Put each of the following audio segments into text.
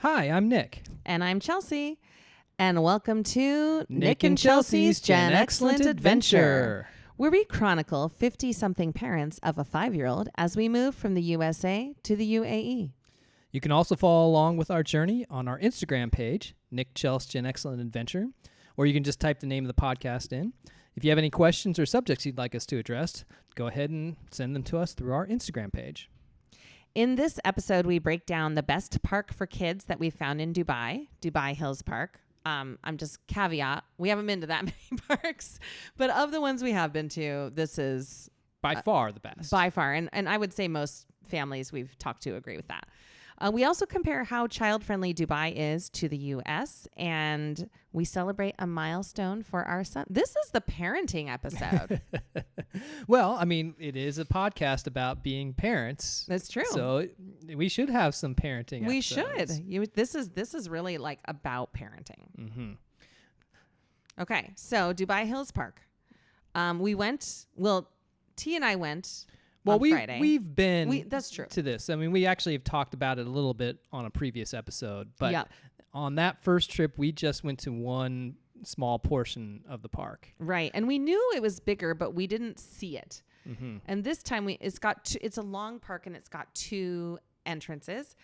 Hi, I'm Nick. And I'm Chelsea. And welcome to Nick and Chelsea's Gen Excellent Adventure, where we chronicle 50-something parents of a 5-year-old as we move from the USA to the UAE. You can also follow along with our journey on our Instagram page, Nick Chelsea's Gen Excellent Adventure, or you can just type the name of the podcast in. If you have any questions or subjects you'd like us to address, go ahead and send them to us through our Instagram page. In this episode, we break down the best park for kids that we found in Dubai Hills Park. I'm just caveat, we haven't been to that many parks, but of the ones we have been to, this is by far the best. By far. And I would say most families we've talked to agree with that. We also compare how child-friendly Dubai is to the U.S., and we celebrate a milestone for our son. This is the parenting episode. Well, I mean, it is a podcast about being parents. That's true. So we should have some parenting We episodes. should. This is really like about parenting. Mm-hmm. Okay, so Dubai Hills Park. We went, T and I went on Friday. We've been that's true. to this. I mean, we actually have talked about it a little bit on a previous episode, but on that first trip, we just went to one small portion of the park. Right, and we knew it was bigger, but we didn't see it. Mm-hmm. And this time, it's a long park, and it's got 2 entrances.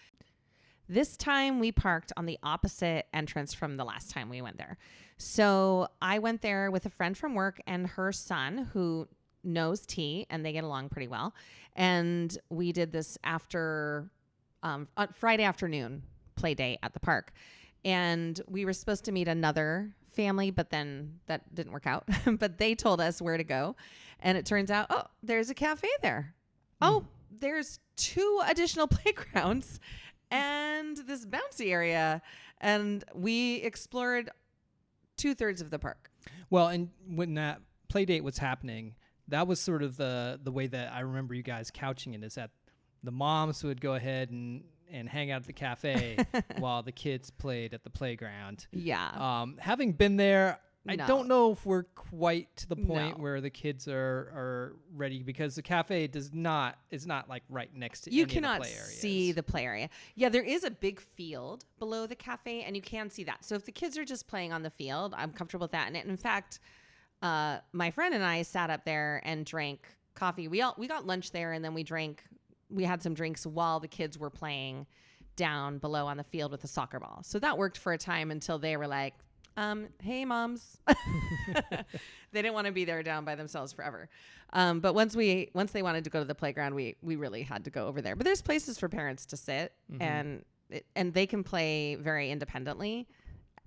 This time, we parked on the opposite entrance from the last time we went there. So I went there with a friend from work and her son, who knows T, and they get along pretty well. And we did this after on Friday afternoon play day at the park. And we were supposed to meet another family, but then that didn't work out. But they told us where to go. And it turns out, there's a cafe there. There's 2 additional playgrounds and this bouncy area. And we explored 2/3 of the park. Well, and when that play date was happening, that was sort of the way that I remember you guys couching it, is that the moms would go ahead and hang out at the cafe while the kids played at the playground. Yeah. Having been there, I don't know if we're quite to the point where the kids are ready, because the cafe is not like right next to you any cannot of the play areas. see the play area. Yeah, there is a big field below the cafe, and you can see that. So if the kids are just playing on the field, I'm comfortable with that. And in fact, my friend and I sat up there and drank coffee. We got lunch there, and then we had some drinks while the kids were playing down below on the field with a soccer ball. So that worked for a time until they were like, hey moms. They didn't want to be there down by themselves forever. But once they wanted to go to the playground, we really had to go over there. But there's places for parents to sit, and they can play very independently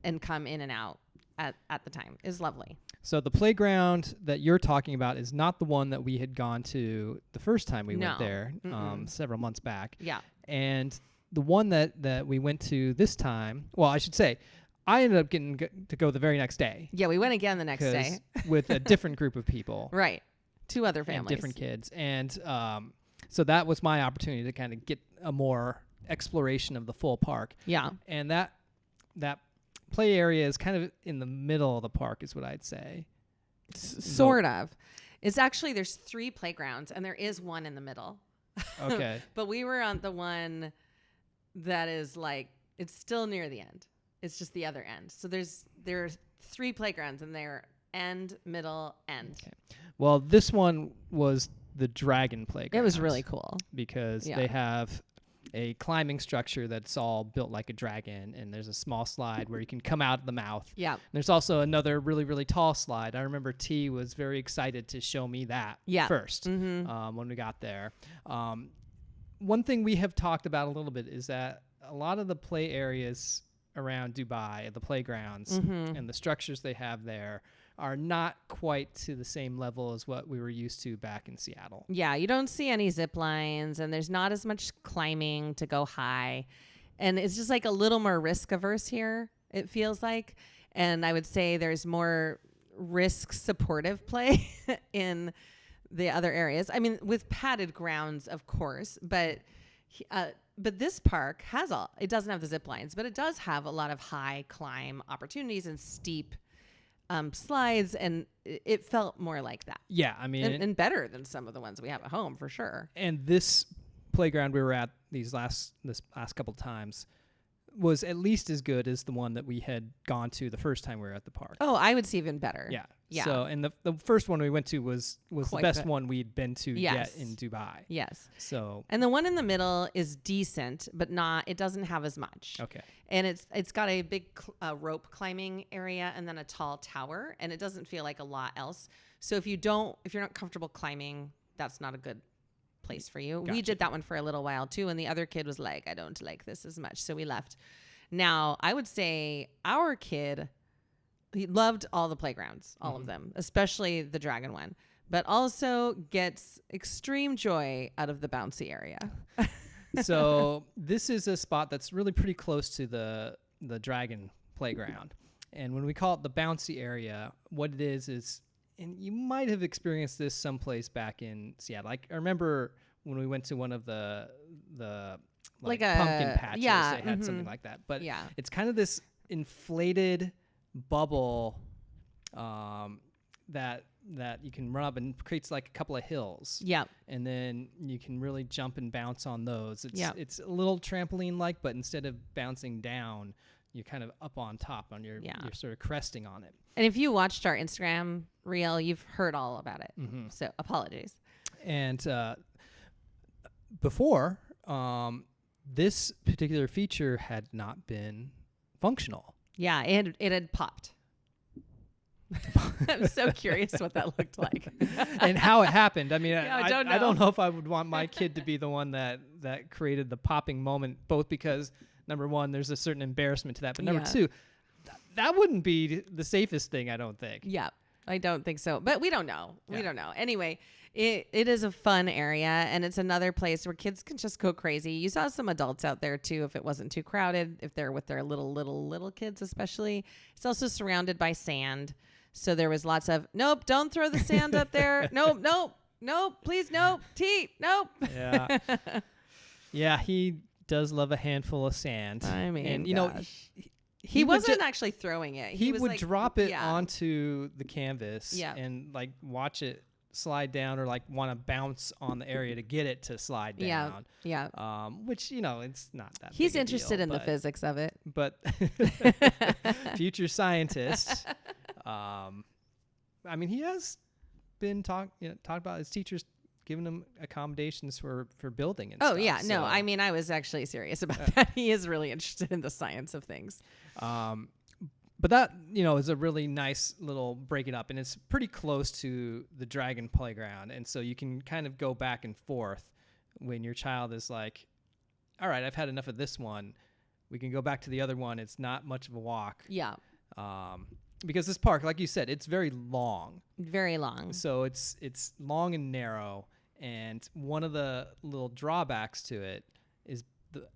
and come in and out at the time. Is lovely. So the playground that you're talking about is not the one that we had gone to the first time we went there, several months back. Yeah. And the one that we went to this time, well, I should say, I ended up getting to go the very next day. Yeah, we went again the next day. With a different group of people. Right. 2 other families. And different kids. And so that was my opportunity to kind of get a more exploration of the full park. Yeah. And that play area is kind of in the middle of the park, is what I'd say. Sort of. It's actually, there's 3 playgrounds, and there is one in the middle. Okay. But we were on the one that is like, it's still near the end. It's just the other end. So there's 3 playgrounds, and they're end, middle, end. Okay. Well, this one was the dragon playground. It was really cool. Because they have a climbing structure that's all built like a dragon, and there's a small slide where you can come out of the mouth. Yeah. And there's also another really, really tall slide. I remember T was very excited to show me that first when we got there. One thing we have talked about a little bit is that a lot of the play areas around Dubai, the playgrounds and the structures they have there, are not quite to the same level as what we were used to back in Seattle. Yeah, you don't see any zip lines, and there's not as much climbing to go high. And it's just like a little more risk averse here, it feels like. And I would say there's more risk supportive play in the other areas. I mean, with padded grounds, of course, but this park it doesn't have the zip lines, but it does have a lot of high climb opportunities and steep slides, and it felt more like that. Yeah, I mean, and better than some of the ones we have at home for sure. And this playground we were at this last couple of times, was at least as good as the one that we had gone to the first time we were at the park. Oh, I would say even better. Yeah. So, and the first one we went to was the best one we'd been to yes. yet in Dubai. Yes. So, and the one in the middle is decent, but it doesn't have as much. Okay. And it's got a big rope climbing area and then a tall tower, and it doesn't feel like a lot else. So if you're not comfortable climbing, that's not a good place for you. Gotcha. We did that one for a little while too, and the other kid was like, I don't like this as much, so we left. Now, I would say our kid, he loved all the playgrounds, all of them, especially the dragon one, but also gets extreme joy out of the bouncy area. So this is a spot that's really pretty close to the dragon playground. And when we call it the bouncy area, what it is, and you might have experienced this someplace back in Seattle. Like, I remember when we went to one of the like pumpkin patches, they had something like that. But it's kind of this inflated bubble that you can run up and creates like a couple of hills. Yeah. And then you can really jump and bounce on those. It's a little trampoline-like, but instead of bouncing down, you're kind of up on top on you're sort of cresting on it. And if you watched our Instagram reel, you've heard all about it. So apologies. And before, this particular feature had not been functional. Yeah, it had popped. I'm so curious what that looked like. And how it happened. I mean, I don't know. I don't know if I would want my kid to be the one that created the popping moment, both because, number one, there's a certain embarrassment to that, but number two, that wouldn't be the safest thing, I don't think. Yeah, I don't think so. But we don't know. We don't know. Anyway, it is a fun area, and it's another place where kids can just go crazy. You saw some adults out there, too, if it wasn't too crowded, if they're with their little kids especially. It's also surrounded by sand. So there was lots of, nope, don't throw the sand up there. Nope, please, nope, nope. Yeah. Yeah, he does love a handful of sand. I mean, and, he wasn't actually throwing it. He would drop it onto the canvas and like watch it slide down or like want to bounce on the area to get it to slide down. Yeah. Which, it's not that He's big a interested deal, in the physics of it. But future scientist. I mean, he has been talked about his teachers giving him accommodations for building and stuff. Oh, yeah. No, I mean, I was actually serious about that. He is really interested in the science of things. But that, is a really nice little break it up. And it's pretty close to the dragon playground. And so you can kind of go back and forth when your child is like, all right, I've had enough of this one. We can go back to the other one. It's not much of a walk. Yeah. Because this park, like you said, it's very long. Very long. So it's long and narrow. And one of the little drawbacks to it is the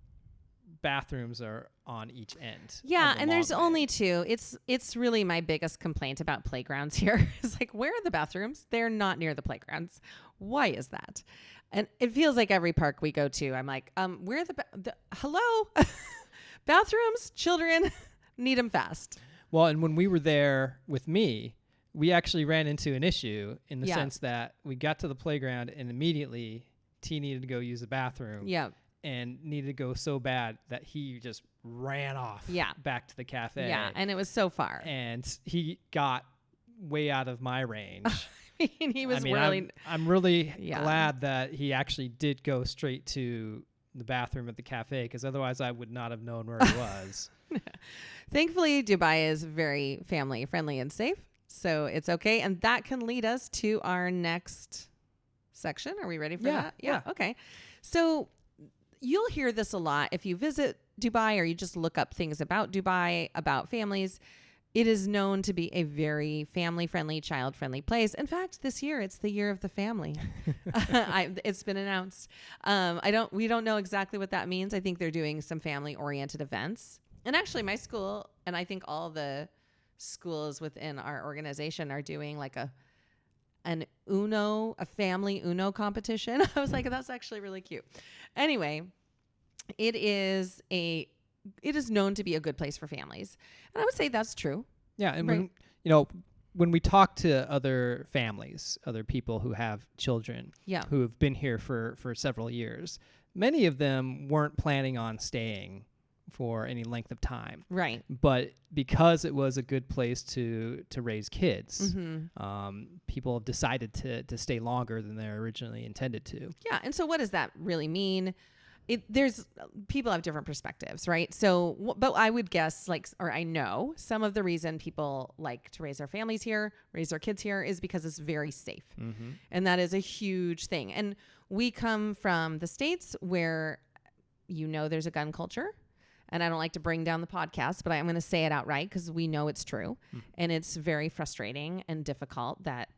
bathrooms are on each end. Yeah, and there's only two. It's really my biggest complaint about playgrounds here. It's like, where are the bathrooms? They're not near the playgrounds. Why is that? And it feels like every park we go to, I'm like, where are the hello? Bathrooms, children, need them fast. Well, and when we were there with me, we actually ran into an issue in the sense that we got to the playground and immediately T needed to go use the bathroom. Yeah. And needed to go so bad that he just ran off back to the cafe. Yeah, and it was so far. And he got way out of my range. He was really... I'm really glad that he actually did go straight to the bathroom at the cafe, because otherwise I would not have known where he was. Thankfully, Dubai is very family friendly and safe, so it's okay. And that can lead us to our next section. Are we ready for that? Yeah. Okay. So you'll hear this a lot if you visit Dubai or you just look up things about Dubai, about families. It is known to be a very family-friendly, child-friendly place. In fact, this year it's the year of the family. It's been announced. We don't know exactly what that means. I think they're doing some family-oriented events. And actually, my school, and I think all the schools within our organization are doing like a family Uno competition. I was like, that's actually really cute. Anyway, it is known to be a good place for families. And I would say that's true. Yeah. And when we talk to other families, other people who have children who have been here for several years, many of them weren't planning on staying for any length of time. Right. But because it was a good place to raise kids, people have decided to stay longer than they're originally intended to. Yeah. And so what does that really mean? There's people have different perspectives, right? So, but I would guess I know some of the reason people like to raise their families here, raise their kids here is because it's very safe. And that is a huge thing. And we come from the States where, there's a gun culture. And I don't like to bring down the podcast, but I'm going to say it outright because we know it's true. And it's very frustrating and difficult that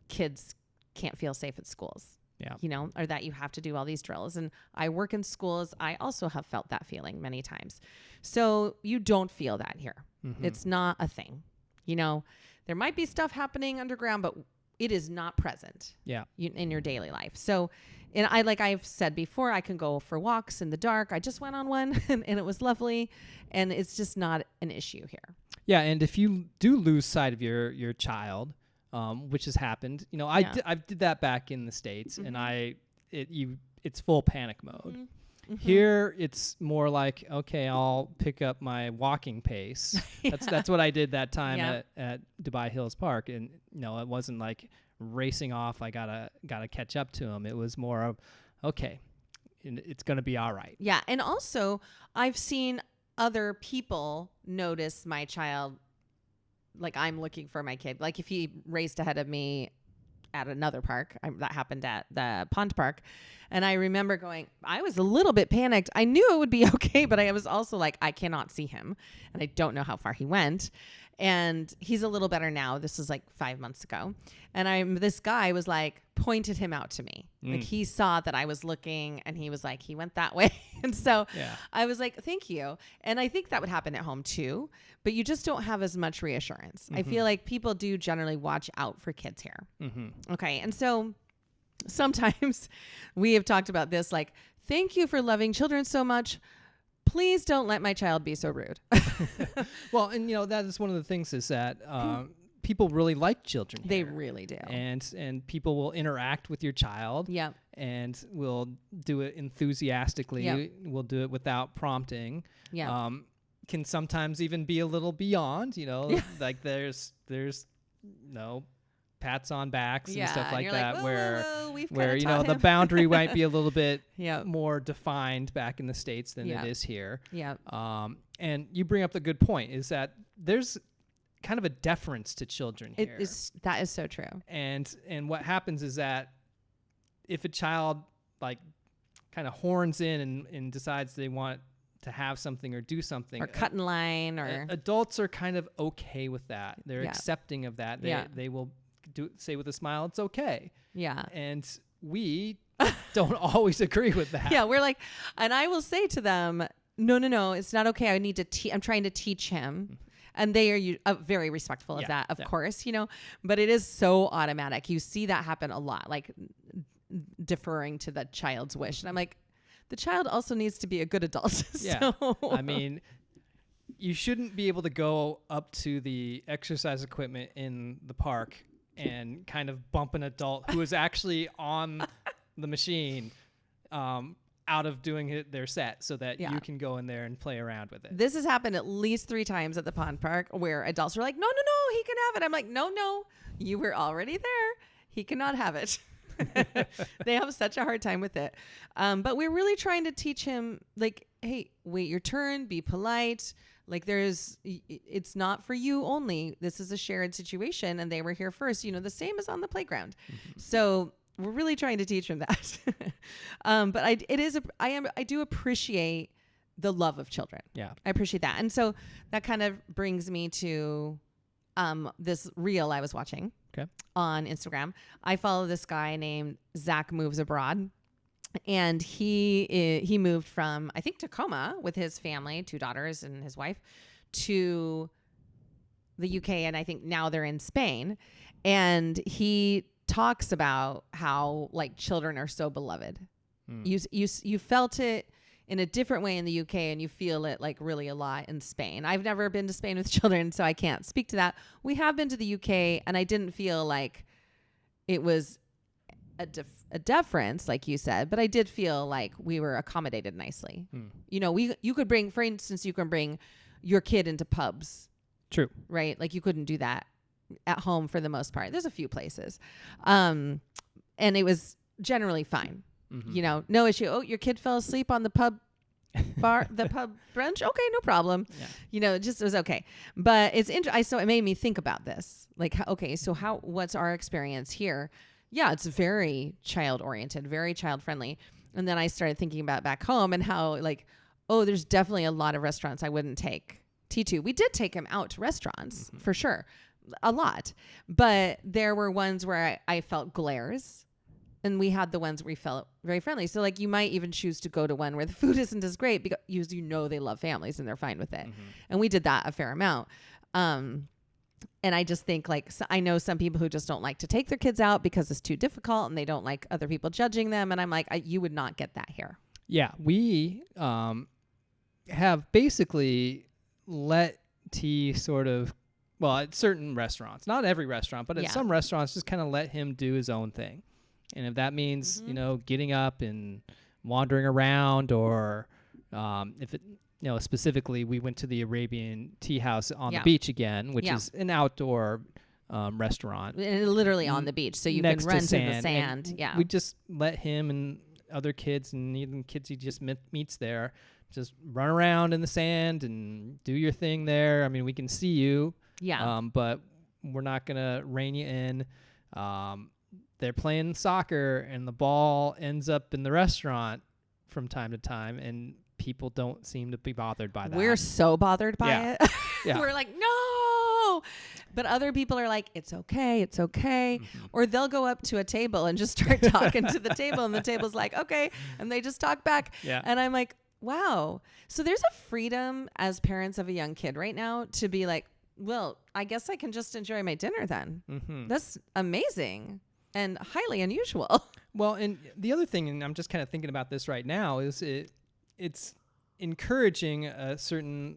kids can't feel safe at schools. Yeah. Or that you have to do all these drills. And I work in schools. I also have felt that feeling many times. So you don't feel that here. It's not a thing. There might be stuff happening underground, but it is not present in your daily life. So, and I've said before, I can go for walks in the dark. I just went on one and it was lovely. And it's just not an issue here. Yeah. And if you do lose sight of your child, which has happened. I did that back in the States, and it's full panic mode. Here, it's more like, okay, I'll pick up my walking pace. That's what I did that time at Dubai Hills Park, and it wasn't like racing off. I gotta catch up to him. It was more of, okay, it's gonna be all right. Yeah, and also I've seen other people notice my child. Like I'm looking for my kid. Like if he raced ahead of me at another park, that happened at the pond park. And I remember I was a little bit panicked. I knew it would be okay, but I was also like, I cannot see him. And I don't know how far he went. And he's a little better now. This was like 5 months ago. And this guy was like, pointed him out to me. Like he saw that I was looking and he was like, he went that way. And so I was like, thank you. And I think that would happen at home too, but you just don't have as much reassurance. I feel like people do generally watch out for kids here. Okay. And so sometimes we have talked about this, like, thank you for loving children so much. Please don't let my child be so rude. Well, and that is one of the things is that people really like children here. They really do. And people will interact with your child. Yep. And will do it enthusiastically. Yep. Will do it without prompting. Yeah. Can sometimes even be a little beyond, like there's pats on backs and stuff like that, like, where the boundary might be a little bit more defined back in the States than it is here. Yeah. And you bring up the good point is that there's kind of a deference to children here. That is so true. And what happens is that if a child like kind of horns in and decides they want to have something or do something, or cut in line, or adults are kind of okay with that. They're accepting of that. They will say with a smile, it's okay. Yeah. And we don't always agree with that. Yeah. We're like, and I will say to them, no, it's not okay. I need to I'm trying to teach him. And they are very respectful of that, of course, but it is so automatic. You see that happen a lot, like deferring to the child's wish. And I'm like, the child also needs to be a good adult. Yeah. I mean, you shouldn't be able to go up to the exercise equipment in the park and kind of bump an adult who is actually on the machine out of doing their set so that you can go in there and play around with it. This has happened at least 3 times at the pond park where adults were like, no, he can have it. I'm like, no, you were already there. He cannot have it. They have such a hard time with it. But we're really trying to teach him, like, hey, wait your turn, be polite. Like it's not for you only. This is a shared situation and they were here first. The same as on the playground. So we're really trying to teach him that. But I do appreciate the love of children. Yeah. I appreciate that. And so that kind of brings me to this reel I was watching on Instagram. I follow this guy named Zach Moves Abroad. And he moved from, I think, Tacoma with his family, 2 daughters and his wife, to the UK. And I think now they're in Spain. And he talks about how like children are so beloved. You felt it in a different way in the UK, and you feel it like really a lot in Spain. I've never been to Spain with children, so I can't speak to that. We have been to the UK, and I didn't feel like it was a deference, like you said, but I did feel like we were accommodated nicely. You know, you could bring, for instance, you can bring your kid into pubs. True. Right? Like you couldn't do that at home for the most part. There's a few places. And it was generally fine. You know, no issue. Oh, your kid fell asleep on the pub the pub brunch. Okay, no problem. Yeah. You know, it was okay. But it's interesting. So it made me think about this. Like, okay, so what's our experience here? Yeah, it's very child oriented, very child friendly. And then I started thinking about back home and how like, oh, there's definitely a lot of restaurants I wouldn't take T2. We did take him out to restaurants for sure. A lot. But there were ones where I felt glares. And we had the ones where we felt very friendly. So like you might even choose to go to one where the food isn't as great because you know they love families and they're fine with it. And we did that a fair amount. And I just think like, so I know some people who just don't like to take their kids out because it's too difficult and they don't like other people judging them. And I'm like, you would not get that here. Yeah. We have basically let T sort of, well, at certain restaurants, not every restaurant, but at some restaurants, just kind of let him do his own thing. And if that means, you know, getting up and wandering around, or if it, you know, specifically we went to the Arabian Tea House on the beach again, which is an outdoor restaurant. And literally on the beach. So you can run to the sand. Yeah. We just let him and other kids and even kids he just meets there just run around in the sand and do your thing there. I mean, we can see you. Yeah. But we're not going to rein you in. They're playing soccer and the ball ends up in the restaurant from time to time, and people don't seem to be bothered by that. We're so bothered by it. We're like, no. But other people are like, it's okay. It's okay. Or they'll go up to a table and just start talking to the table, and the table's like, okay. And they just talk back. Yeah. And I'm like, wow. So there's a freedom as parents of a young kid right now to be like, well, I guess I can just enjoy my dinner then. That's amazing. And highly unusual. Well, and the other thing, and I'm just kind of thinking about this right now, is it's encouraging a certain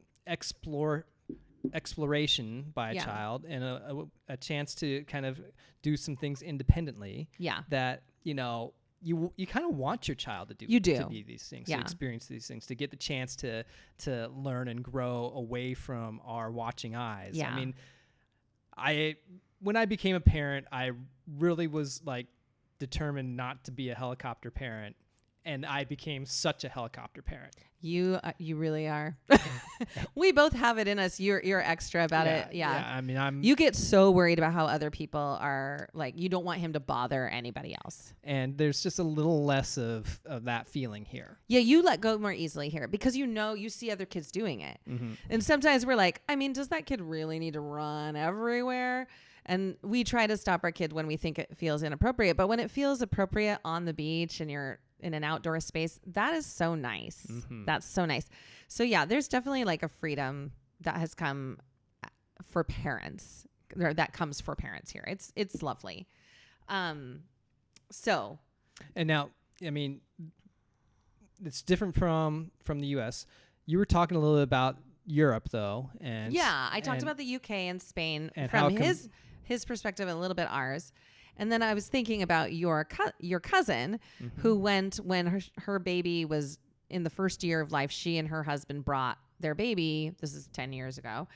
exploration by a child and a chance to kind of do some things independently. Yeah. That, you know, you kind of want your child to do. You do. To be these things, to experience these things, to get the chance to learn and grow away from our watching eyes. Yeah. I mean, when I became a parent, I really was like determined not to be a helicopter parent, and I became such a helicopter parent. You really are. We both have it in us. You're extra about it. Yeah. I mean, you get so worried about how other people are, like, you don't want him to bother anybody else. And there's just a little less of that feeling here. Yeah, you let go more easily here because you see other kids doing it. And sometimes we're like, I mean, does that kid really need to run everywhere? And we try to stop our kid when we think it feels inappropriate. But when it feels appropriate on the beach and you're in an outdoor space, that is so nice. That's so nice. So yeah, there's definitely like a freedom that has come for parents, or that comes for parents here. It's lovely. So. And now, I mean, it's different from the US. You were talking a little bit about Europe though. And yeah, I talked about the UK and Spain and from his perspective and a little bit ours. And then I was thinking about your cousin who went when her baby was in the first year of life. She and her husband brought their baby, this is 10 years ago,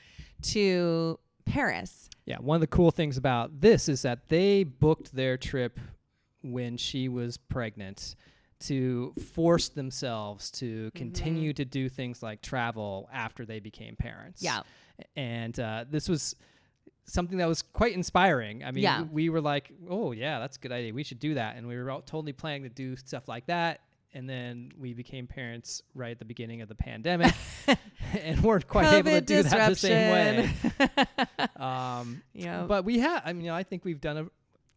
to Paris. Yeah, one of the cool things about this is that they booked their trip when she was pregnant to force themselves to continue to do things like travel after they became parents. Yeah. And this was something that was quite inspiring. I mean, we were like, oh, yeah, that's a good idea. We should do that. And we were all totally planning to do stuff like that. And then we became parents right at the beginning of the pandemic and weren't quite able to do that the same way. But we have, I mean, I think we've done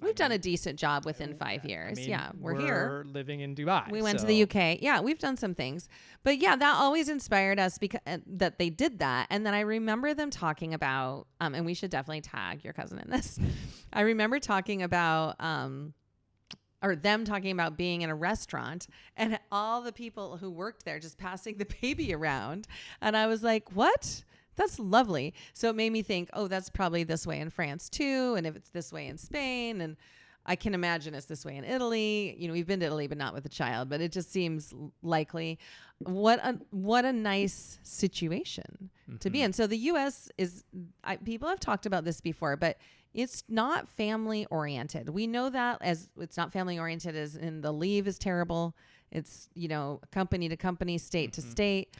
a decent job within 5 years. I mean, we're here. We're living in Dubai. We went to the UK. Yeah, we've done some things. But yeah, that always inspired us because that they did that. And then I remember them talking about, and we should definitely tag your cousin in this. I remember talking about, or them talking about being in a restaurant and all the people who worked there just passing the baby around. And I was like, what? That's lovely. So it made me think, oh, that's probably this way in France too. And if it's this way in Spain. And I can imagine it's this way in Italy. We've been to Italy, but not with a child, but it just seems likely. What a nice situation to be in. So the U.S. people have talked about this before, but it's not family oriented. We know that as it's not family oriented as in the leave is terrible. It's, company to company, state to state.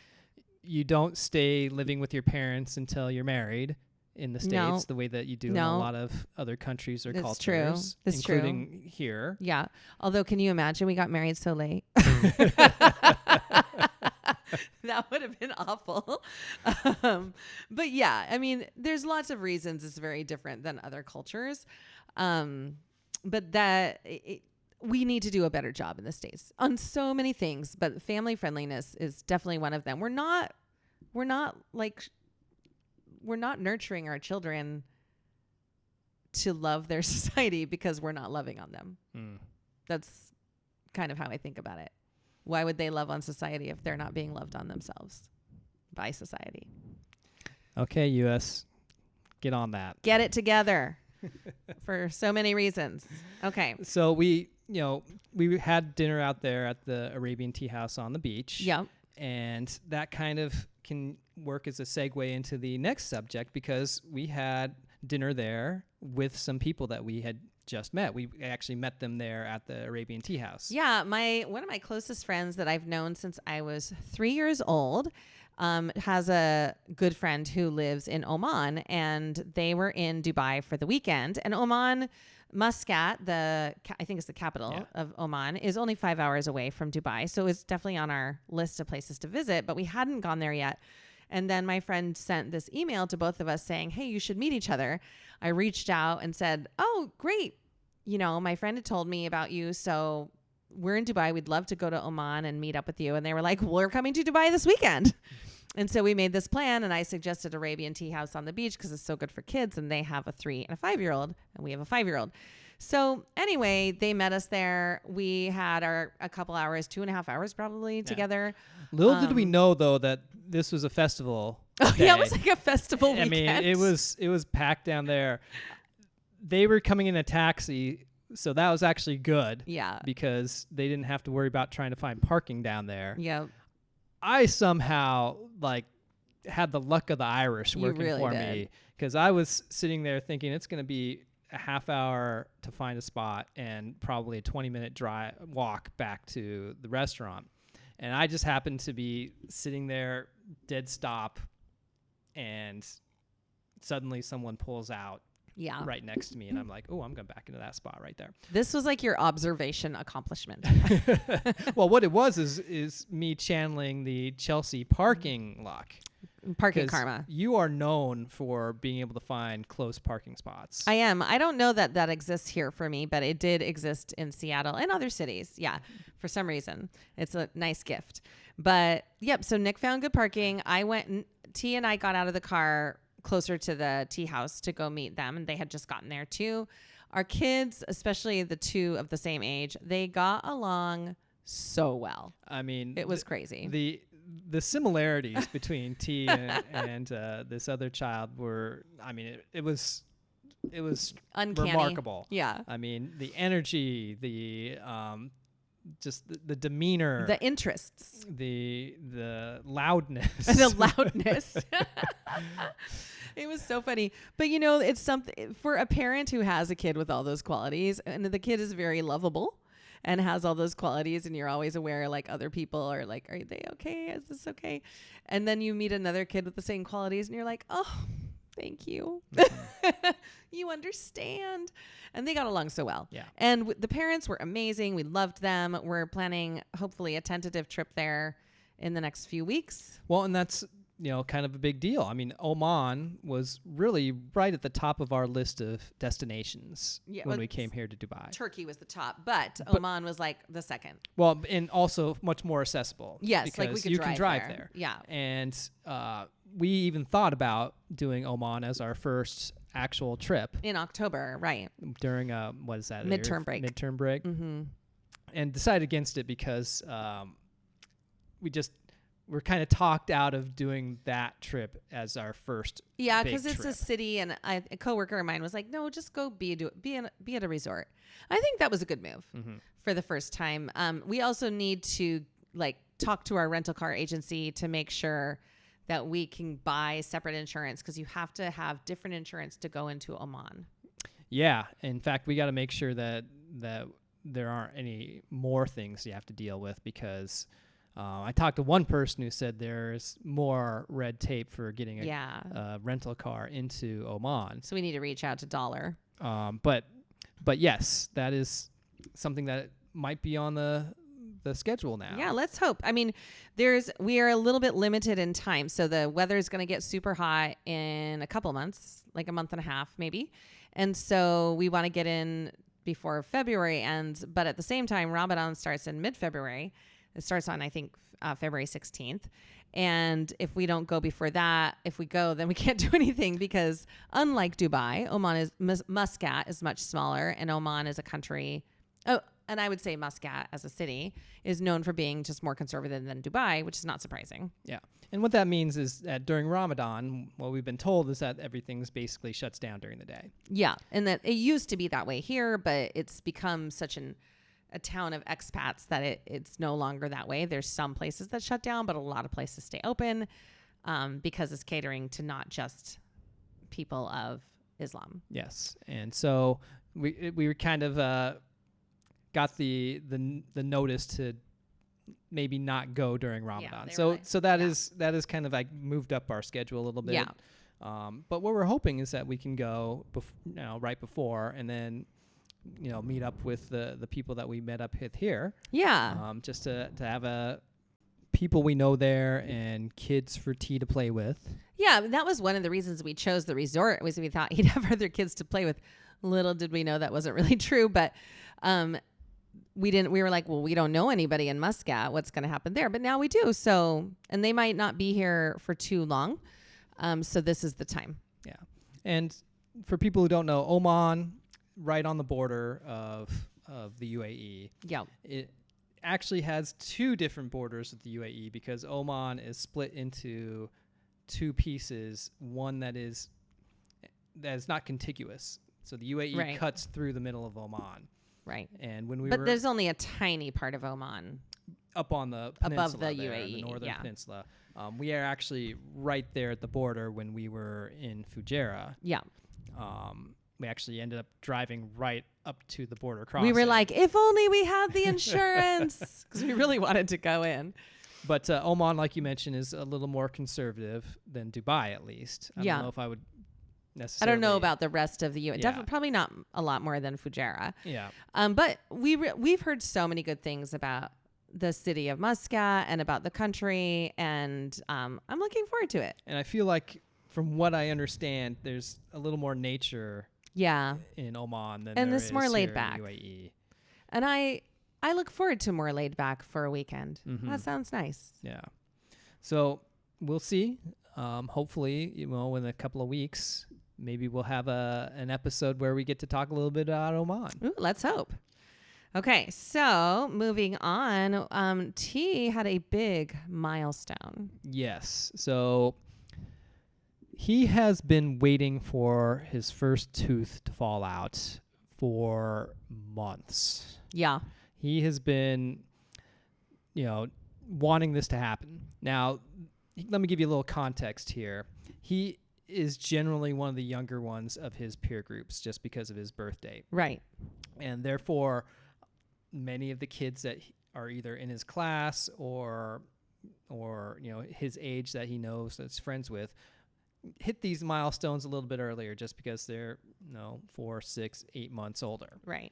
You don't stay living with your parents until you're married in the States, the way that you do in a lot of other countries or cultures, including here. Yeah. Although, can you imagine we got married so late? That would have been awful. But yeah, I mean, there's lots of reasons it's very different than other cultures. But we need to do a better job in the States on so many things, but family friendliness is definitely one of them. We're not nurturing our children to love their society because we're not loving on them. That's kind of how I think about it. Why would they love on society if they're not being loved on themselves by society? Okay, U.S., get on that. Get it together for so many reasons. Okay. So we had dinner out there at the Arabian Tea House on the beach. Yeah. And that kind of can work as a segue into the next subject because we had dinner there with some people that we had just met. We actually met them there at the Arabian Tea House. Yeah, one of my closest friends that I've known since I was 3 years old has a good friend who lives in Oman, and they were in Dubai for the weekend. And Oman, Muscat, I think it's the capital of Oman, is only 5 hours away from Dubai. So it's definitely on our list of places to visit, but we hadn't gone there yet. And then my friend sent this email to both of us saying, hey, you should meet each other. I reached out and said, oh, great. My friend had told me about you. So we're in Dubai. We'd love to go to Oman and meet up with you. And they were like, we're coming to Dubai this weekend. And so we made this plan, and I suggested Arabian Tea House on the beach because it's so good for kids. And they have a 3 and a 5-year-old, and we have a 5-year-old. So anyway, they met us there. We had a couple hours, 2.5 hours probably together. Little did we know, though, that this was a festival. Oh, yeah, it was like a festival weekend. I mean, it was packed down there. They were coming in a taxi, so that was actually good. Yeah. Because they didn't have to worry about trying to find parking down there. Yeah. I somehow had the luck of the Irish working for me because I was sitting there thinking it's going to be a half hour to find a spot and probably a 20-minute walk back to the restaurant. And I just happened to be sitting there dead stop, and suddenly someone pulls out right next to me, and I'm like, oh, I'm going back into that spot right there. This was like your observation accomplishment. Well, what it was is me channeling the Chelsea parking luck. Parking karma. You are known for being able to find close parking spots. I am. I don't know that exists here for me, but it did exist in Seattle and other cities. Yeah, for some reason. It's a nice gift. But, yep, so Nick found good parking. T and I got out of the car closer to the tea house to go meet them, and they had just gotten there too. Our kids, especially the two of the same age, they got along so well. I mean, it was crazy. The similarities between T and this other child were, I mean, it was uncanny. Remarkable. Yeah. I mean, the energy, just the demeanor, the interests, the loudness, the loudness. It was so funny. But it's something for a parent who has a kid with all those qualities, and the kid is very lovable and has all those qualities, and you're always aware like other people are like, are they okay? Is this okay? And then you meet another kid with the same qualities, and you're like, oh, thank you. Mm-hmm. You understand. And they got along so well. Yeah. And the parents were amazing. We loved them. We're planning hopefully a tentative trip there in the next few weeks. Well, and that's, kind of a big deal. I mean, Oman was really right at the top of our list of destinations when we came here to Dubai. Turkey was the top, but Oman was like the second. Well, and also much more accessible. Yes, because like we could can drive there. Yeah. And we even thought about doing Oman as our first actual trip. In October, right. During, what is that? Midterm break. Midterm break. Mm-hmm. And decided against it because we're kind of talked out of doing that trip as our first. Yeah, because it's a city, and a coworker of mine was like, "No, just go be at a resort." I think that was a good move for the first time. We also need to talk to our rental car agency to make sure that we can buy separate insurance, because you have to have different insurance to go into Oman. Yeah, in fact, we got to make sure that there aren't any more things you have to deal with, because I talked to one person who said there's more red tape for getting a rental car into Oman. So we need to reach out to Dollar. But yes, that is something that might be on the schedule now. Yeah, let's hope. I mean, we are a little bit limited in time. So the weather is going to get super hot in a couple months, like a month and a half maybe. And so we want to get in before February ends. But at the same time, Ramadan starts in mid-February. It starts on, I think, February 16th. And if we don't go before that, if we go, then we can't do anything, because unlike Dubai, Muscat is much smaller, and Oman is a country. Oh, and I would say Muscat as a city is known for being just more conservative than Dubai, which is not surprising. Yeah. And what that means is that during Ramadan, what we've been told is that everything's basically shuts down during the day. Yeah. And that it used to be that way here, but it's become such a town of expats that it's no longer that way. There's some places that shut down, but a lot of places stay open because it's catering to not just people of Islam. Yes. And so we were kind of got the notice to maybe not go during Ramadan. Yeah, so that is kind of like moved up our schedule a little bit. Yeah. But what we're hoping is that we can go right before, and then meet up with the people that we met up with here. Yeah. Just to have people we know there and kids for T to play with. Yeah, that was one of the reasons we chose the resort, was we thought he'd have other kids to play with. Little did we know that wasn't really true, but we were like, well, we don't know anybody in Muscat. What's going to happen there? But now we do. So, and they might not be here for too long. So this is the time. Yeah. And for people who don't know, Oman, right on the border of the UAE. Yeah. It actually has two different borders with the UAE, because Oman is split into two pieces. One that is not contiguous. So the UAE cuts through the middle of Oman. Right. And when but there's only a tiny part of Oman up on the peninsula above the UAE, the northern peninsula. We are actually right there at the border when we were in Fujairah. Yeah. We actually ended up driving right up to the border crossing. We were like, if only we had the insurance, because we really wanted to go in. But Oman, like you mentioned, is a little more conservative than Dubai, at least. I don't know if I would necessarily. I don't know about the rest of the U.S. Definitely, probably not a lot more than Fujairah. Yeah. But we've heard so many good things about the city of Muscat and about the country, and I'm looking forward to it. And I feel like, from what I understand, there's a little more nature. Yeah. In Oman than and there it's is more laid here back. in UAE. And I look forward to more laid back for a weekend. Mm-hmm. That sounds nice. Yeah. So we'll see. Hopefully, in a couple of weeks, maybe we'll have an episode where we get to talk a little bit about Oman. Ooh, let's hope. Okay, so moving on, T had a big milestone. Yes. So he has been waiting for his first tooth to fall out for months. Yeah. He has been, wanting this to happen. Now, let me give you a little context here. He is generally one of the younger ones of his peer groups, just because of his birth date. Right. And therefore, many of the kids that are either in his class or his age that he knows, that's friends with, hit these milestones a little bit earlier, just because they're 4, 6, 8 months older. Right.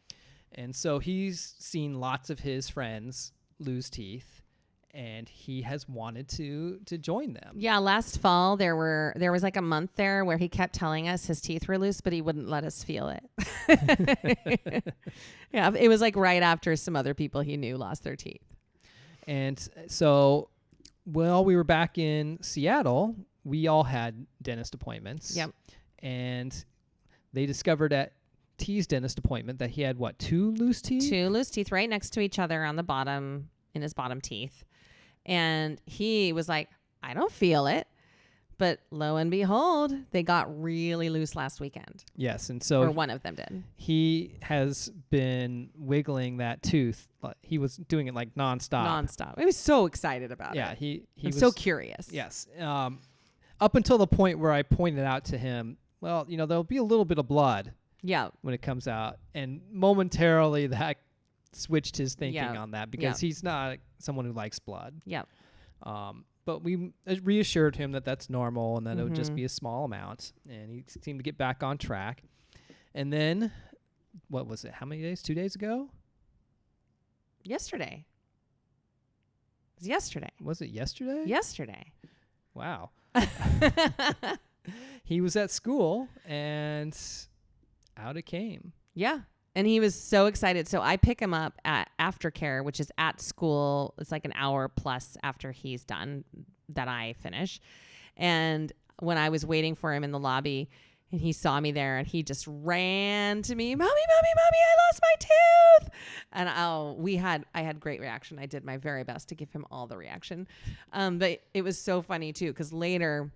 And so he's seen lots of his friends lose teeth, and he has wanted to join them. Yeah, last fall there was like a month there where he kept telling us his teeth were loose, but he wouldn't let us feel it. Yeah, it was like right after some other people he knew lost their teeth. And so while we were back in Seattle, we all had dentist appointments. Yep. And they discovered at T's dentist appointment that he had 2 loose teeth? 2 loose teeth right next to each other on the bottom, in his bottom teeth. And he was like, I don't feel it. But lo and behold, they got really loose last weekend. Yes, and so or one of them did. He has been wiggling that tooth. He was doing it like nonstop. He was so excited about it. Yeah, he was so curious. Yes. Up until the point where I pointed out to him, well, there'll be a little bit of blood. Yeah. When it comes out, and momentarily that switched his thinking on that because he's not someone who likes blood. Yeah. But we reassured him that that's normal and that it would just be a small amount. And he seemed to get back on track. And then, what was it? How many days? 2 days ago? Yesterday. It was yesterday. Was it yesterday? Yesterday. Wow. He was at school and out it came. Yeah. And he was so excited. So I pick him up at aftercare, which is at school. It's like an hour plus after he's done that I finish. And when I was waiting for him in the lobby and he saw me there and he just ran to me, Mommy, I lost my tooth. And I had great reaction. I did my very best to give him all the reaction. But it was so funny too, because later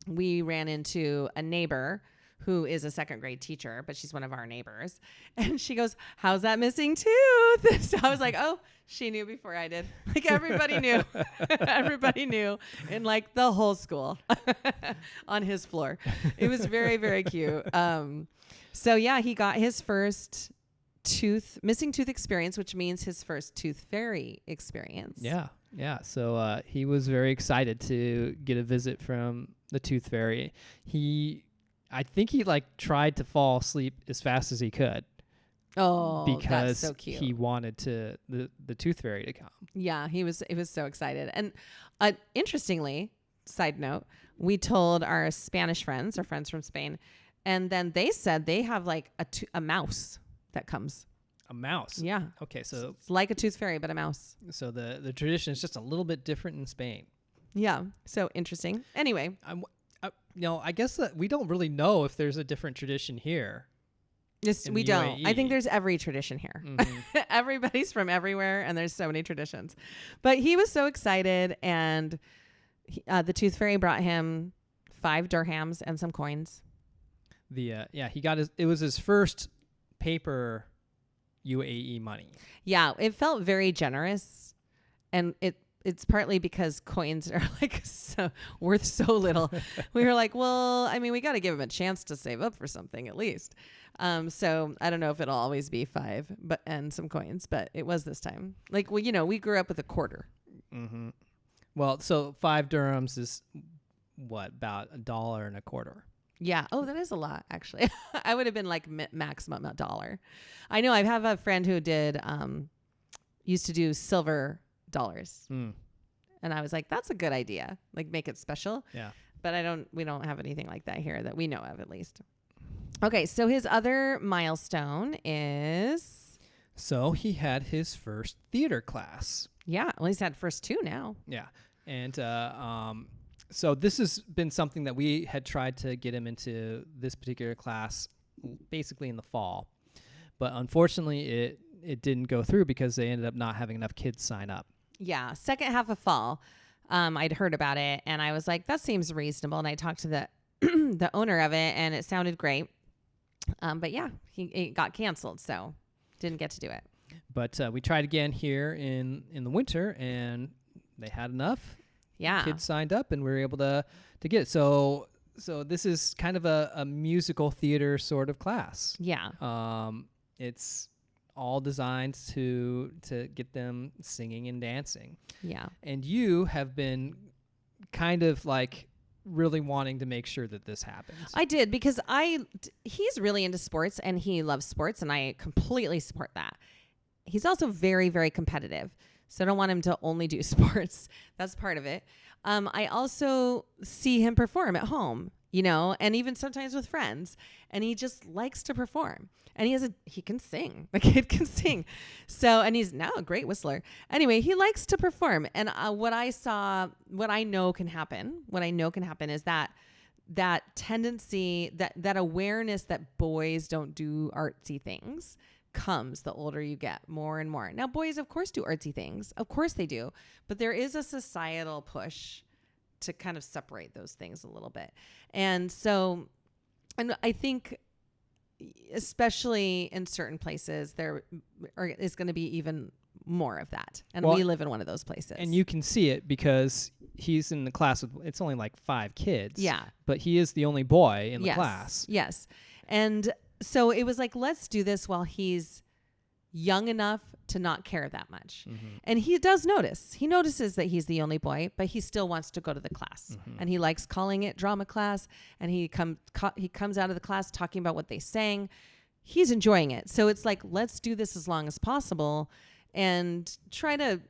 we ran into a neighbor who is a second grade teacher, but she's one of our neighbors. And she goes, how's that missing tooth? So I was like, oh, she knew before I did. Like everybody knew. Everybody knew in like the whole school on his floor. It was very, very cute. So yeah, he got his first missing tooth experience, which means his first tooth fairy experience. Yeah. Yeah. So he was very excited to get a visit from the tooth fairy. I think he tried to fall asleep as fast as he could. Oh, because that's so cute. He wanted the tooth fairy to come. Yeah, he was so excited. And interestingly, side note, we told our Spanish friends, our friends from Spain, and then they said they have like a mouse that comes. A mouse? Yeah. Okay, so it's like a tooth fairy, but a mouse. So the tradition is just a little bit different in Spain. Yeah. So interesting. Anyway. I guess that we don't really know if there's a different tradition here. Yes, we don't. I think there's every tradition here. Mm-hmm. Everybody's from everywhere, and there's so many traditions. But he was so excited, and the tooth fairy brought him 5 dirhams and some coins. He got it was his first paper UAE money. Yeah, it felt very generous, and it's partly because coins are worth so little. We were like, well, I mean, we got to give him a chance to save up for something at least. So I don't know if it'll always be 5, and some coins, but it was this time. We grew up with a quarter. Mm-hmm. Well, so 5 dirhams is what, about $1.25? Yeah. Oh, that is a lot, actually. I would have been like maximum $1. I know I have a friend who used to do silver dollars. And I was like, that's a good idea. Make it special. Yeah. But we don't have anything like that here that we know of, at least. Okay. So his other milestone is. So he had his first theater class. Yeah. Well, he's had first 2 now. Yeah. And, so this has been something that we had tried to get him into this particular class basically in the fall, but unfortunately it didn't go through because they ended up not having enough kids sign up. Yeah. Second half of fall, I'd heard about it and I was like, that seems reasonable. And I talked to the owner of it and it sounded great. But yeah, it got canceled. So didn't get to do it. But we tried again here in the winter and they had enough. Yeah. Kids signed up and we were able to get it. So this is kind of a musical theater sort of class. Yeah. It's all designed to get them singing and dancing. Yeah. And you have been kind of really wanting to make sure that this happens. I did because he's really into sports and he loves sports and I completely support that. He's also very, very competitive. So I don't want him to only do sports. That's part of it. I also see him perform at home, and even sometimes with friends. And he just likes to perform. And he can sing. The kid can sing. So, and he's now a great whistler. Anyway, he likes to perform. And what I know can happen is that tendency, that awareness that boys don't do artsy things comes the older you get, more and more. Now, boys, of course, do artsy things. Of course they do. But there is a societal push to kind of separate those things a little bit. And so, and I think especially in certain places, there is going to be even more of that. And we live in one of those places. And you can see it because he's in the class with, it's only like 5 kids. Yeah. But he is the only boy in the class. Yes. And so it was like, let's do this while he's young enough to not care that much. Mm-hmm. And he does notice. He notices that he's the only boy, but he still wants to go to the class. Mm-hmm. And he likes calling it drama class. And he comes out of the class talking about what they sang. He's enjoying it. So it's like, let's do this as long as possible and try to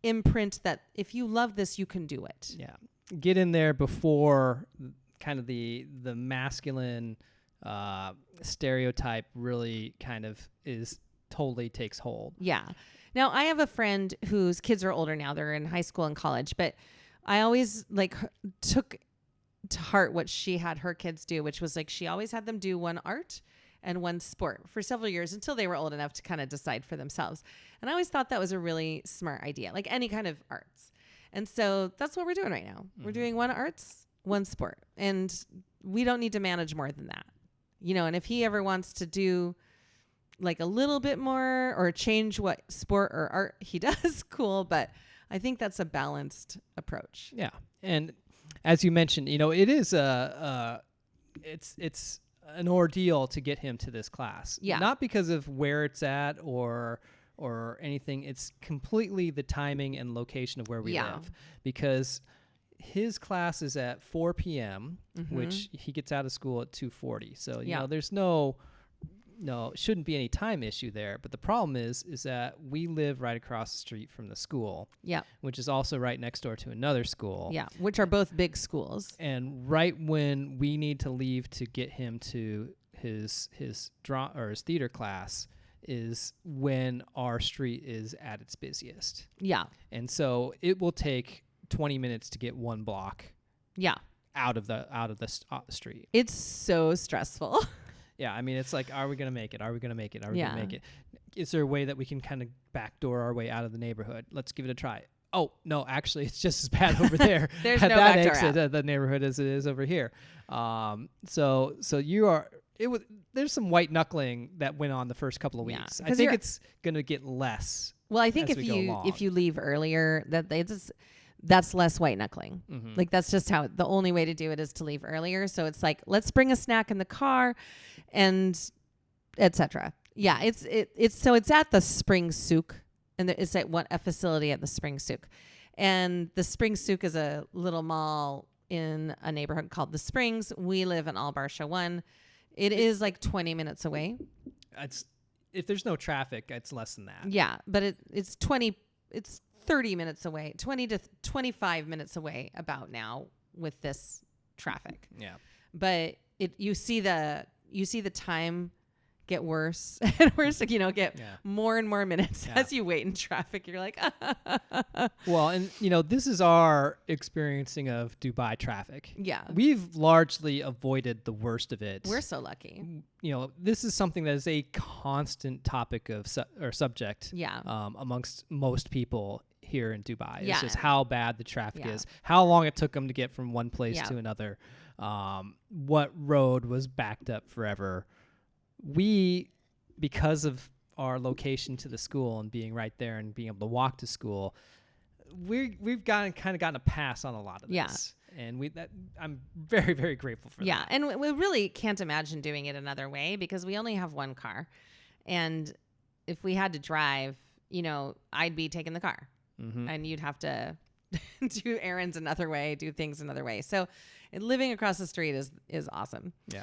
imprint that if you love this, you can do it. Yeah. Get in there before kind of the masculine stereotype really kind of totally takes hold. Yeah. Now, I have a friend whose kids are older now. They're in high school and college, but I always took to heart what she had her kids do, which was like she always had them do one art and one sport for several years until they were old enough to kind of decide for themselves. And I always thought that was a really smart idea, like any kind of arts. And so that's what we're doing right now. Mm-hmm. We're doing one arts, one sport, and we don't need to manage more than that. And if he ever wants to do like a little bit more or change what sport or art he does, cool. But I think that's a balanced approach. Yeah. And as you mentioned, it is it's an ordeal to get him to this class. Yeah. Not because of where it's at or anything. It's completely the timing and location of where we live, because his class is at 4 p.m., mm-hmm. which he gets out of school at 2:40. So, there's shouldn't be any time issue there. But the problem is that we live right across the street from the school, which is also right next door to another school. Yeah, which are both big schools. And right when we need to leave to get him to his theater class is when our street is at its busiest. Yeah. And so it will take 20 minutes to get one block out of the street. It's so stressful. Yeah, I mean, it's like, are we going to make it? Are we going to make it? Are we going to make it? Is there a way that we can kind of backdoor our way out of the neighborhood? Let's give it a try. Oh, no, actually, it's just as bad over there. There's at no that backdoor exit out. of the neighborhood as it is over here. So there's some white knuckling that went on the first couple of weeks. I think it's going to get less. Well, I think if you leave earlier, that's less white knuckling. Mm-hmm. Like that's just how the only way to do it is to leave earlier. So it's like, let's bring a snack in the car and etc. Yeah. It's at the Spring Souk, and it's at a facility at the Spring Souk, and the Spring Souk is a little mall in a neighborhood called the Springs. We live in Al Barsha 1. It is like 20 minutes away. If there's no traffic, it's less than that. Yeah. But it's 30 minutes away, 20 to 25 minutes away about now with this traffic. Yeah. But you see the time get worse and worse, get more and more minutes as you wait in traffic. You're like, Well, and this is our experiencing of Dubai traffic. Yeah. We've largely avoided the worst of it. We're so lucky. This is something that is a constant topic of subject amongst most people here in Dubai. It's just how bad the traffic is, how long it took them to get from one place to another, what road was backed up forever. We, because of our location to the school and being right there and being able to walk to school, we've gotten a pass on a lot of this. And I'm very, very grateful for that. Yeah, and we really can't imagine doing it another way because we only have one car. And if we had to drive, I'd be taking the car. Mm-hmm. And you'd have to do errands another way, do things another way. So living across the street is awesome. Yeah.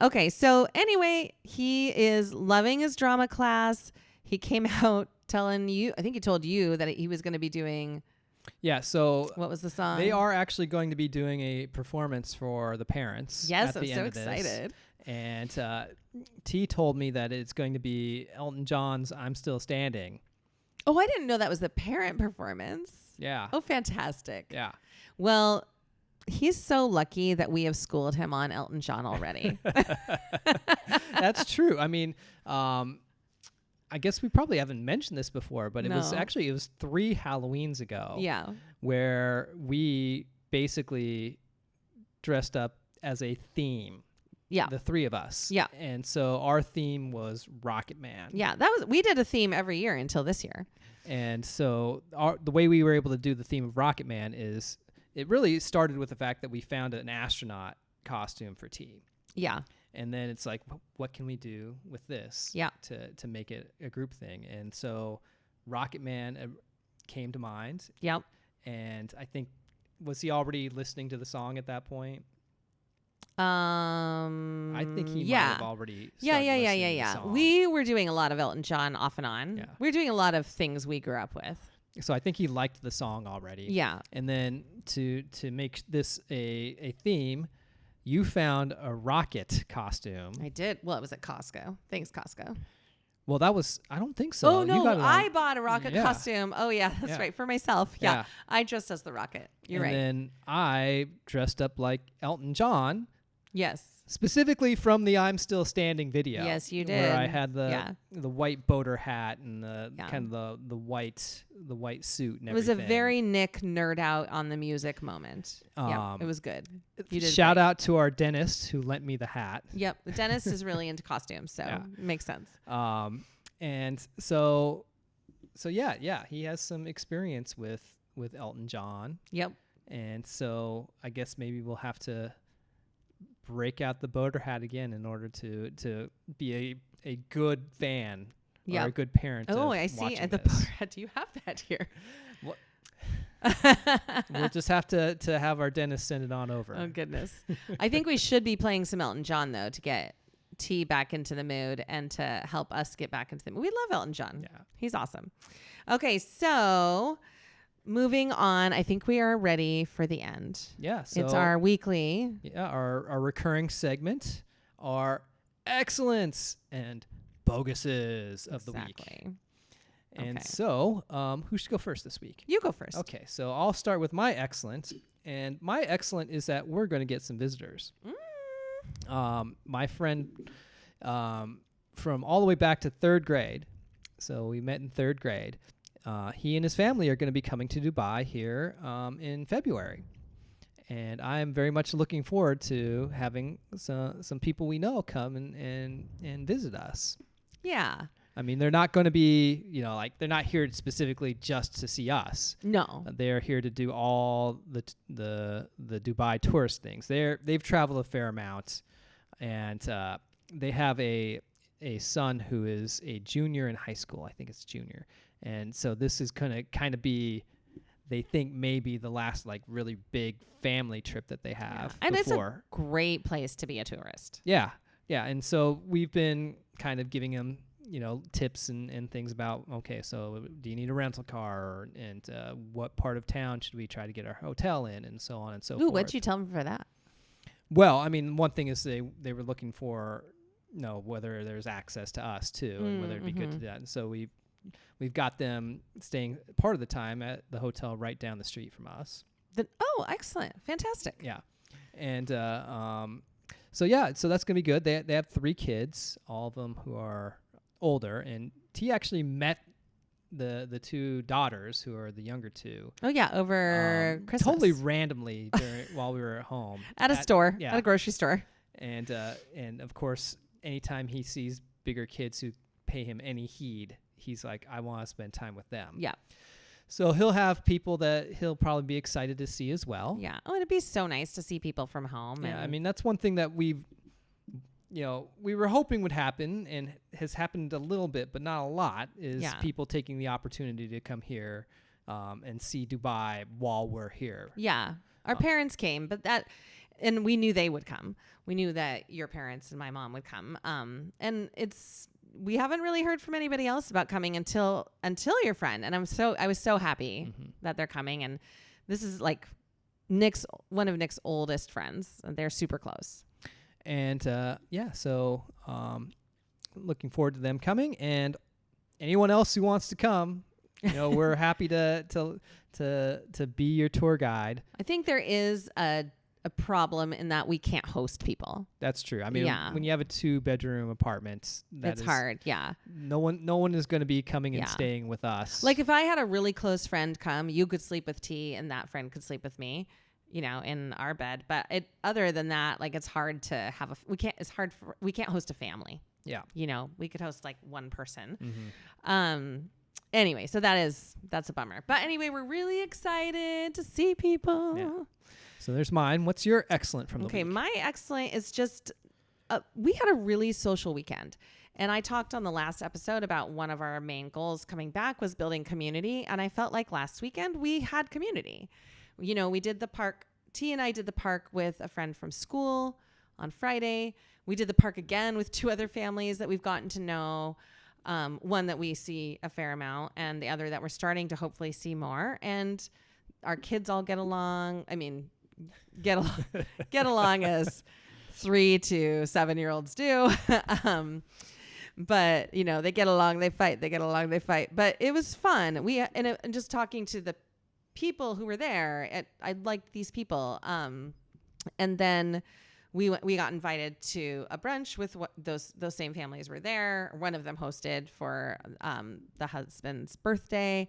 Okay. So anyway, he is loving his drama class. He came out telling you, I think he told you that he was going to be doing. Yeah. So what was the song? They are actually going to be doing a performance for the parents. Yes. I'm so excited. And T told me that it's going to be Elton John's I'm Still Standing. Oh, I didn't know that was the parent performance. Yeah. Oh, fantastic. Yeah. Well, he's so lucky that we have schooled him on Elton John already. That's true. I mean, I guess we probably haven't mentioned this before, but it was 3 Halloweens ago. Yeah. Where we basically dressed up as a theme. Yeah. The 3 of us. Yeah. And so our theme was Rocket Man. Yeah. We did a theme every year until this year. And so the way we were able to do the theme of Rocket Man is it really started with the fact that we found an astronaut costume for T. Yeah. And then it's like, what can we do with this? Yeah. To make it a group thing. And so Rocket Man came to mind. Yep. And I think, was he already listening to the song at that point? I think he might have already started listening to the song. We were doing a lot of Elton John off and on. Yeah. We were doing a lot of things we grew up with. So I think he liked the song already. Yeah. And then to make this a theme, you found a rocket costume. I did. Well, it was at Costco. Thanks, Costco. Well, that was, I don't think so. Oh, no, I bought a rocket costume. Oh, yeah, that's Yeah. right. For myself. Yeah. I dressed as the rocket. You're right. And then I dressed up like Elton John. Yes. Specifically from the I'm Still Standing video. Yes, you did. Where I had the white boater hat and the kind of the white suit and everything. It was a very Nick nerd out on the music moment. Yeah, it was good. You did shout out to our dentist who lent me the hat. Yep, the dentist is really into costumes, so it makes sense. And so yeah, he has some experience with Elton John. Yep. And so I guess maybe we'll have to break out the boater hat again in order to be a good fan or a good parent. Oh, I see. The boater hat. Do you have that here? We'll just have to have our dentist send it on over. Oh, goodness. I think we should be playing some Elton John, though, to get T back into the mood and to help us get back into the mood. We love Elton John. Yeah. He's awesome. Okay, so moving on, I think we are ready for the end. Yeah. So it's our weekly. Yeah, our recurring segment, our Excellents and Boguses of the week. And so, who should go first this week? You go first. Okay, so I'll start with my excellent. And my excellent is that we're going to get some visitors. My friend from all the way back to 3rd grade, so we met in 3rd grade, he and his family are going to be coming to Dubai here in February. And I'm very much looking forward to having some people we know come and visit us. Yeah. I mean, they're not going to be, they're not here specifically just to see us. No. They're here to do all the Dubai tourist things. They've traveled a fair amount, and they have a son who is a junior in high school. I think it's junior. And so this is going to kind of be, they think, maybe the last really big family trip that they have. And before. It's a great place to be a tourist. Yeah. Yeah. And so we've been kind of giving them, tips and things about, okay, so do you need a rental car? And what part of town should we try to get our hotel in? And so on and so forth. What'd you tell them for that? Well, I mean, one thing is they were looking for, whether there's access to us too, and whether it'd be good to do that. And so we've got them staying part of the time at the hotel right down the street from us. Excellent. Fantastic. Yeah. And so that's going to be good. They have 3 kids, all of them who are older, and T actually met the 2 daughters who are the younger 2. Oh yeah, over Christmas. Totally randomly while we were at home. At a store, at a grocery store. And of course, anytime he sees bigger kids who pay him any heed, he's like, I want to spend time with them. Yeah. So he'll have people that he'll probably be excited to see as well. Yeah. Oh, it'd be so nice to see people from home. Yeah, I mean, that's one thing that we were hoping would happen, and has happened a little bit, but not a lot, is people taking the opportunity to come here and see Dubai while we're here. Yeah. Our parents came, and we knew they would come. We knew that your parents and my mom would come. And we haven't really heard from anybody else about coming until your friend. And I was so happy that they're coming. And this is one of Nick's oldest friends. And they're super close. And so looking forward to them coming, and anyone else who wants to come, we're happy to be your tour guide. I think there is a a problem in that we can't host people. That's true. I mean, when you have a 2-bedroom apartment, it's hard. Yeah. No one is going to be coming and staying with us. Like if I had a really close friend come, you could sleep with T and that friend could sleep with me, in our bed. But other than that, like it's hard to have we can't host a family. Yeah. We could host like one person. Mm-hmm. Anyway, so that's a bummer. But anyway, we're really excited to see people. Yeah. So there's mine. What's your excellent from the week? Okay, my excellent is just, we had a really social weekend. And I talked on the last episode about one of our main goals coming back was building community. And I felt like last weekend we had community. We did the park. T and I did the park with a friend from school on Friday. We did the park again with 2 other families that we've gotten to know. One that we see a fair amount and the other that we're starting to hopefully see more. And our kids all get along. I mean, get along as 3 to 7-year-olds do. But they get along, they fight, they get along, they fight. But it was fun. And just talking to the people who were there, I liked these people. And then we got invited to a brunch with those same families were there. One of them hosted for the husband's birthday.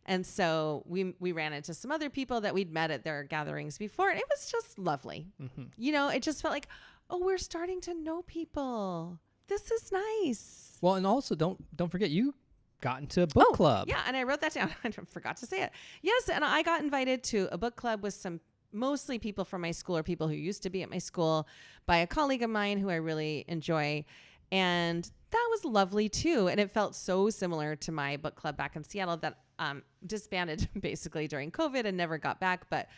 And so we ran into some other people that we'd met at their gatherings before. And it was just lovely. Mm-hmm. It just felt like, we're starting to know people. This is nice. Well, and also don't forget you got into a book club. Yeah, and I wrote that down. I forgot to say it. Yes, and I got invited to a book club with mostly people from my school or people who used to be at my school by a colleague of mine who I really enjoy. And that was lovely too. And it felt so similar to my book club back in Seattle that disbanded basically during COVID and never got back. But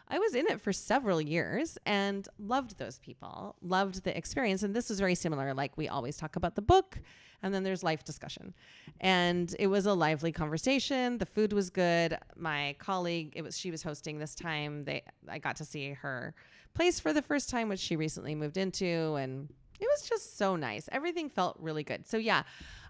I was in it for several years and loved those people, loved the experience. And this was very similar. Like we always talk about the book and then there's life discussion. And it was a lively conversation. The food was good. My colleague, she was hosting this time. I got to see her place for the first time, which she recently moved into. And it was just so nice. Everything felt really good. So yeah,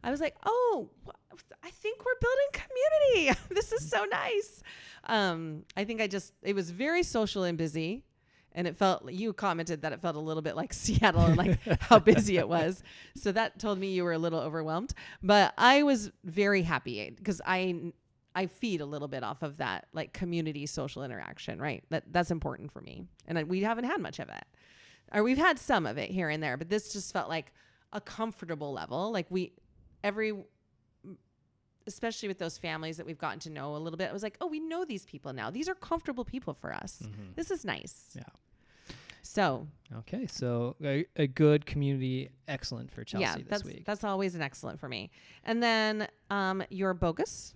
I was like, I think we're building community. This is so nice. I think it was very social and busy. And you commented that it felt a little bit like Seattle and like how busy it was. So that told me you were a little overwhelmed, but I was very happy because I feed a little bit off of that, like community social interaction, right? That's important for me. And we haven't had much of it. Or we've had some of it here and there, but this just felt like a comfortable level. Like especially with those families that we've gotten to know a little bit, I was like, we know these people now. These are comfortable people for us. Mm-hmm. This is nice. Yeah. So. Okay. So a good community excellent for Chelsea this week. That's always an excellent for me. And then your bogus.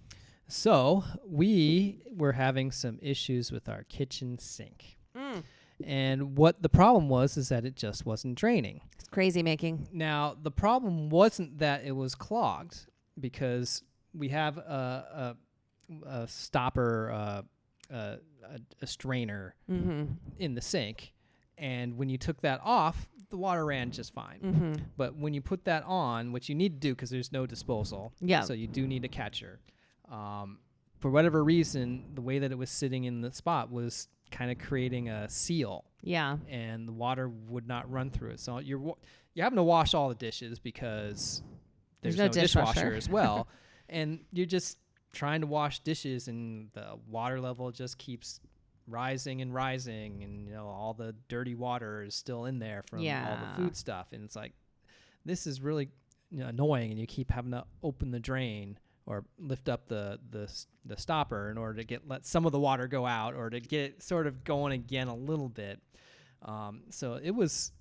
So we were having some issues with our kitchen sink. And what the problem is that it just wasn't draining. It's crazy making. Now, the problem wasn't that it was clogged because we have a stopper, a strainer in the sink. And when you took that off, the water ran just fine. Mm-hmm. But when you put that on, which you need to do because there's no disposal. Yeah. So you do need a catcher. For whatever reason, the way that it was sitting in the spot was kind of creating a seal. Yeah. And the water would not run through it. So you're having to wash all the dishes because there's no dishwasher as well. And you're just trying to wash dishes and the water level just keeps rising and rising. And, all the dirty water is still in there from all the food stuff. And it's like, this is really annoying. And you keep having to open the drain or lift up the stopper in order to let some of the water go out or to get it sort of going again a little bit. So it was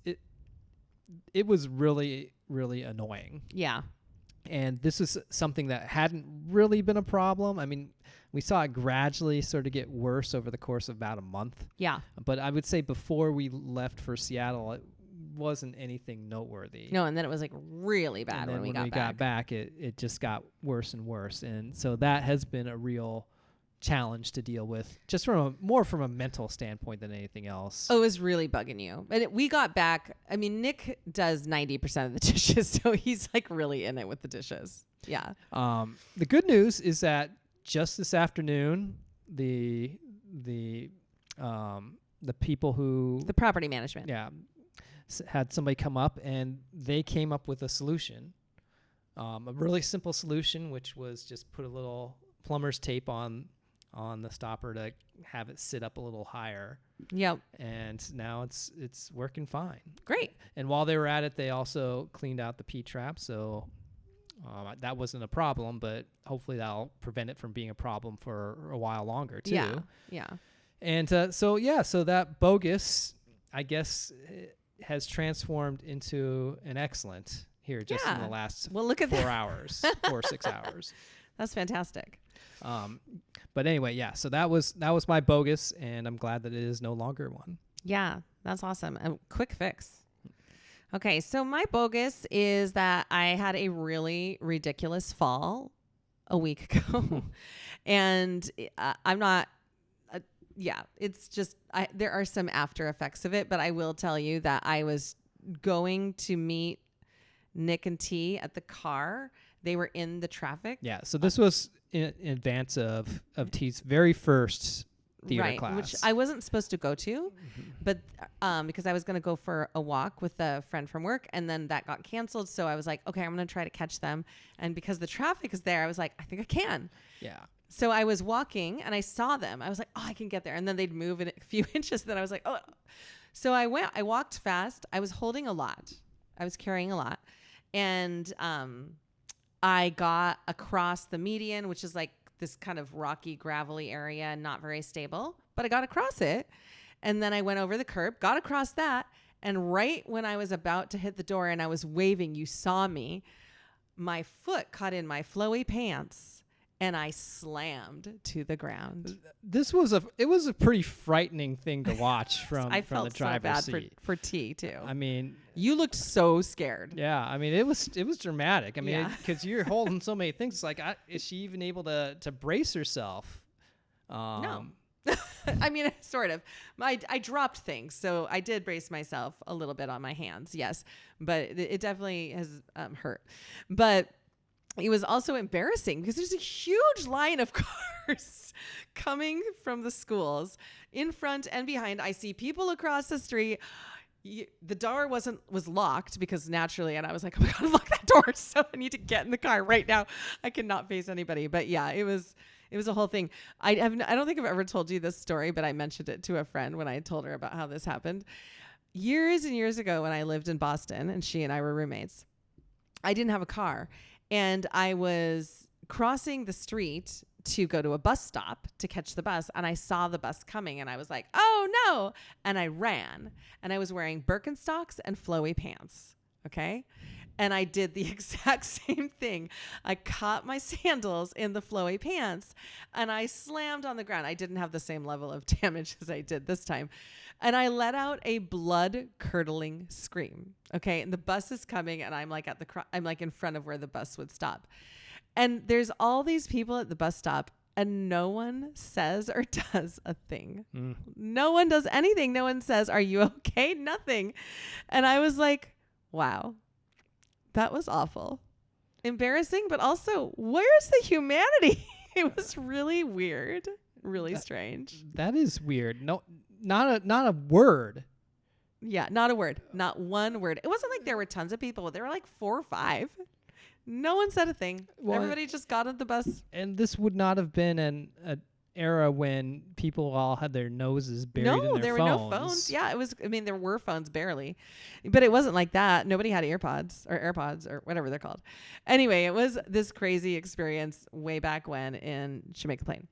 really, really annoying. Yeah. And this is something that hadn't really been a problem. I mean, we saw it gradually sort of get worse over the course of about a month. Yeah. But I would say before we left for Seattle, it wasn't anything noteworthy. No, and then it was like really bad when we got back. It just got worse and worse. And so that has been a real challenge to deal with, just more from a mental standpoint than anything else. Oh, it was really bugging you. But we got back. I mean, Nick does 90% of the dishes, so he's like really in it with the dishes. Yeah. The good news is that just this afternoon, the the people who the property management. Yeah, had somebody come up and they came up with a solution, a really simple solution, which was just put a little plumber's tape on the stopper to have it sit up a little higher. Yep. And now it's working fine. Great. And while they were at it, they also cleaned out the P-trap, so that wasn't a problem, but hopefully that'll prevent it from being a problem for a while longer too. Yeah. And so that bogus, I guess, has transformed into an excellent here just in the last 4 hours, 4 or 6 hours. That's fantastic. But anyway, yeah. So that was my bogus, and I'm glad that it is no longer one. Yeah, that's awesome. A quick fix. Okay, so my bogus is that I had a really ridiculous fall a week ago, and I'm not. It's just there are some after effects of it, but I will tell you that I was going to meet Nick and T at the car. They were in the traffic. Yeah, so this was in advance of T's very first theater class. Which I wasn't supposed to go to, but because I was going to go for a walk with a friend from work, and then that got canceled. So I was like, okay, I'm going to try to catch them. And because the traffic is there, I was like, I think I can. Yeah. So I was walking and I saw them. I was like, oh, I can get there. And then they'd move in a few inches. Then I was like, oh. So I walked fast. I was holding a lot. I was carrying a lot. And I got across the median, which is like this kind of rocky, gravelly area and not very stable. But I got across it. And then I went over the curb, got across that. And right when I was about to hit the door and I was waving, you saw me, my foot caught in my flowy pants. And I slammed to the ground. This was it was a pretty frightening thing to watch from the driver's so bad seat. For T too. I mean, you looked so scared. Yeah, I mean, it was dramatic. I mean, because you're holding so many things. It's like, is she even able to brace herself? No. I mean, sort of. I dropped things, so I did brace myself a little bit on my hands. Yes, but it definitely has hurt. But it was also embarrassing because there's a huge line of cars coming from the schools in front and behind. I see people across the street. The door was locked because naturally, and I was like, oh my God, lock that door. So I need to get in the car right now. I cannot face anybody. But yeah, it was a whole thing. I don't think I've ever told you this story, but I mentioned it to a friend when I told her about how this happened. Years and years ago when I lived in Boston and she and I were roommates, I didn't have a car. And I was crossing the street to go to a bus stop to catch the bus. And I saw the bus coming and I was like, oh no. And I ran and I was wearing Birkenstocks and flowy pants. Okay. And I did the exact same thing. I caught my sandals in the flowy pants and I slammed on the ground. I didn't have the same level of damage as I did this time. And I let out a blood-curdling scream. Okay, and the bus is coming, and I'm like I'm like in front of where the bus would stop. And there's all these people at the bus stop, and no one says or does a thing. No one does anything. No one says, "Are you okay?" Nothing. And I was like, "Wow, that was awful, embarrassing, but also where's the humanity?" It was really weird, really strange. That is weird. No. Not a word. Yeah, not a word. Not one word. It wasn't like there were tons of people. There were like 4 or 5. No one said a thing. Well, everybody just got on the bus. And this would not have been an era when people all had their noses buried in their phones. No, there were no phones. Yeah, it was. I mean, there were phones barely. But it wasn't like that. Nobody had AirPods or whatever they're called. Anyway, it was this crazy experience way back when in Jamaica Plain.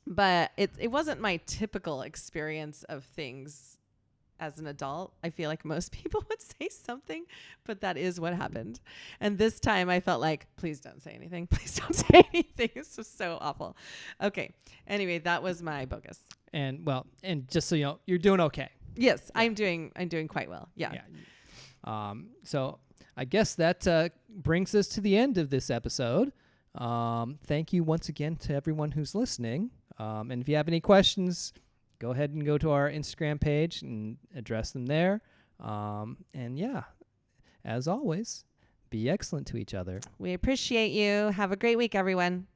But it wasn't my typical experience of things as an adult. I feel like most people would say something, but that is what happened. And this time I felt like, please don't say anything. Please don't say anything. This was so awful. Okay. Anyway, that was my bogus. And just so you know, you're doing okay. Yes, yeah. I'm doing quite well. Yeah. So I guess that brings us to the end of this episode. Thank you once again to everyone who's listening. And if you have any questions, go ahead and go to our Instagram page and address them there. And yeah, as always, be excellent to each other. We appreciate you. Have a great week, everyone.